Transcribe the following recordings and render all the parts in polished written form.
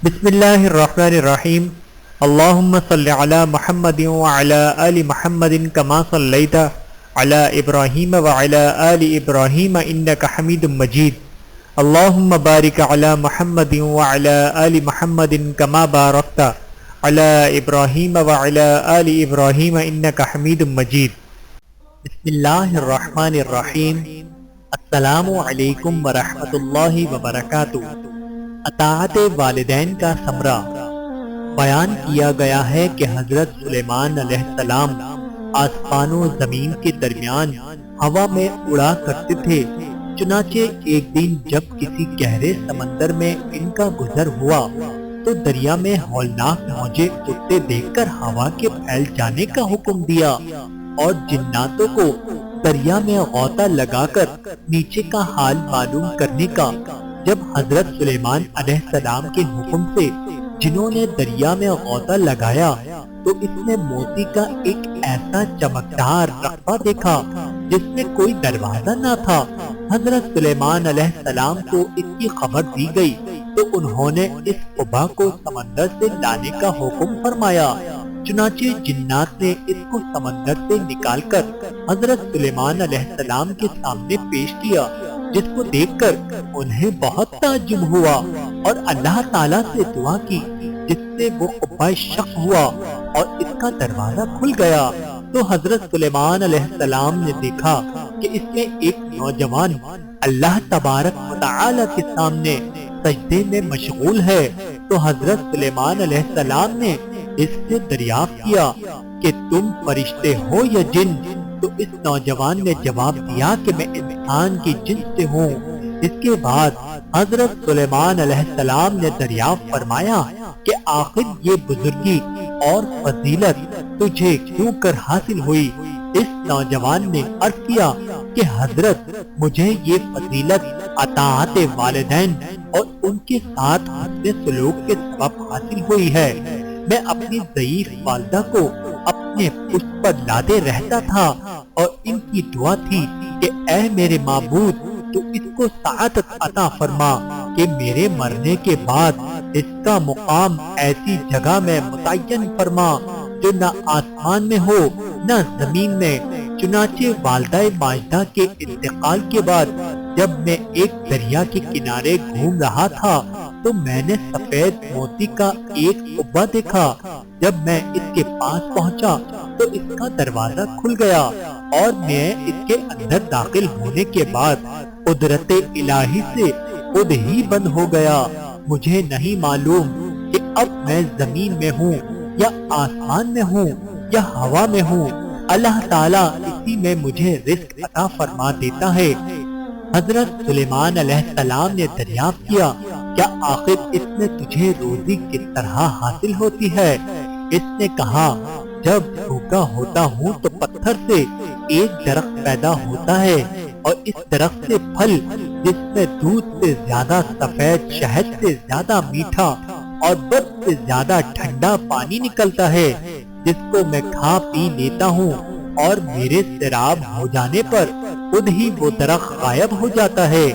بسم اللہ الرحمن الرحیم اللہم صل علی محمد وعلی آل محمد کما صلیت علی ابراہیم وعلی آل ابراہیم انک حمید مجید اللہم بارک علی محمد وعلی آل محمد کما بارکت علی ابراہیم وعلی آل ابراہیم انک حمید مجید۔ بسم اللہ الرحمن الرحیم۔ السلام علیکم ورحمۃ اللہ وبرکاتہ۔ اطاعت والدین کا ثمرہ۔ بیان کیا گیا ہے کہ حضرت سلیمان علیہ السلام آسمان و زمین کے درمیان ہوا میں اڑا کرتے تھے۔ چنانچہ ایک دن جب کسی گہرے سمندر میں ان کا گزر ہوا تو دریا میں ہولناک موجیں اٹھتے دیکھ کر ہوا کے پھیل جانے کا حکم دیا اور جناتوں کو دریا میں غوطہ لگا کر نیچے کا حال معلوم کرنے کا۔ جب حضرت سلیمان علیہ السلام کے حکم سے جنہوں نے دریا میں غوطہ لگایا تو اس نے موتی کا ایک ایسا چمکدار رقبہ دیکھا جس میں کوئی دروازہ نہ تھا۔ حضرت سلیمان علیہ السلام کو اس کی خبر دی گئی تو انہوں نے اس قبا کو سمندر سے لانے کا حکم فرمایا۔ چنانچہ جنات نے اس کو سمندر سے نکال کر حضرت سلیمان علیہ السلام کے سامنے پیش کیا، جس کو دیکھ کر انہیں بہت تعجب ہوا اور اللہ تعالیٰ سے دعا کی، جس سے وہ قبہ شق ہوا اور اس کا دروازہ کھل گیا۔ تو حضرت سلیمان علیہ السلام نے دیکھا کہ اس میں ایک نوجوان اللہ تبارک و تعالیٰ کے سامنے سجدے میں مشغول ہے۔ تو حضرت سلیمان علیہ السلام نے اس سے دریافت کیا کہ تم فرشتے ہو یا جن؟ تو اس نوجوان نے جواب دیا کہ میں انسان کی جنس سے ہوں۔ اس کے بعد حضرت سلیمان علیہ السلام نے دریافت فرمایا کہ آخر یہ بزرگی اور فضیلت تجھے کیوں کر حاصل ہوئی؟ اس نوجوان نے عرض کیا کہ حضرت مجھے یہ فضیلت اطاعت والدین اور ان کے ساتھ حسن سلوک کے سبب حاصل ہوئی ہے۔ میں اپنی ضعیف والدہ کو اپنے پشت پر لادے رہتا تھا اور ان کی دعا تھی کہ اے میرے معبود تو اس کو سعادت عطا فرما کہ میرے مرنے کے بعد اس کا مقام ایسی جگہ میں متعین فرما جو نہ آسمان میں ہو نہ زمین میں۔ چنانچہ والدہ ماجدہ کے انتقال کے بعد جب میں ایک دریا کے کنارے گھوم رہا تھا تو میں نے سفید موتی کا ایک قبہ دیکھا۔ جب میں اس کے پاس پہنچا تو اس کا دروازہ کھل گیا اور میں اس کے اندر داخل ہونے کے بعد قدرت الہی سے خود ہی بند ہو گیا۔ مجھے نہیں معلوم کہ اب میں زمین میں ہوں یا آسمان میں ہوں یا ہوا میں ہوں۔ اللہ تعالیٰ اسی میں مجھے رزق عطا فرما دیتا ہے۔ حضرت سلیمان علیہ السلام نے دریافت کیا کیا آخر اس میں تجھے روزی کس طرح حاصل ہوتی ہے؟ اس نے کہا جب بھوکا ہوتا ہوں تو پتھر سے ایک درخت پیدا ہوتا ہے اور اس درخت سے پھل جس میں دودھ سے زیادہ سفید، شہد سے زیادہ میٹھا اور برف سے زیادہ ٹھنڈا پانی نکلتا ہے، جس کو میں کھا پی لیتا ہوں اور میرے سیراب ہو جانے پر خود ہی وہ درخت غائب ہو جاتا ہے۔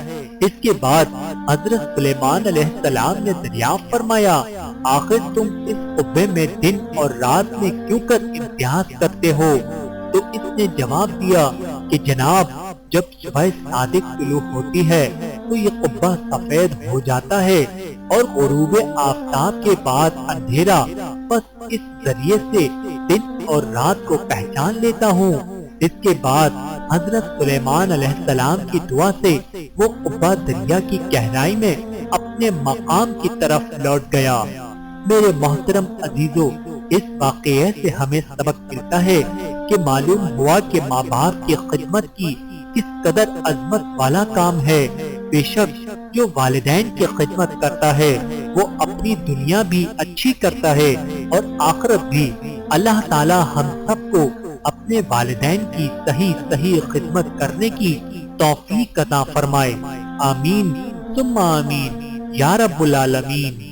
اس کے بعد حضرت سلیمان علیہ السلام نے دریافت فرمایا آخر تم اس قبے میں دن اور رات میں کیوں کر امتیاز کرتے ہو؟ تو اس نے جواب دیا کہ جناب جب صبح صادق طلوع ہوتی ہے تو یہ قبہ سفید ہو جاتا ہے اور غروب آفتاب کے بعد اندھیرا، بس اس ذریعے سے دن اور رات کو پہچان لیتا ہوں۔ اس کے بعد حضرت سلیمان علیہ السلام کی دعا سے وہ قبہ دریا کی گہرائی میں اپنے مقام کی طرف لوٹ گیا۔ میرے محترم عزیزو، اس واقعے سے ہمیں سبق ملتا ہے کہ معلوم ہوا کہ ماں باپ کی خدمت کی کس قدر عظمت والا کام ہے۔ بے شک جو والدین کی خدمت کرتا ہے وہ اپنی دنیا بھی اچھی کرتا ہے اور آخرت بھی۔ اللہ تعالی ہم سب کو اپنے والدین کی صحیح خدمت کرنے کی توفیق عطا فرمائے۔ آمین ثم آمین یا رب العالمین۔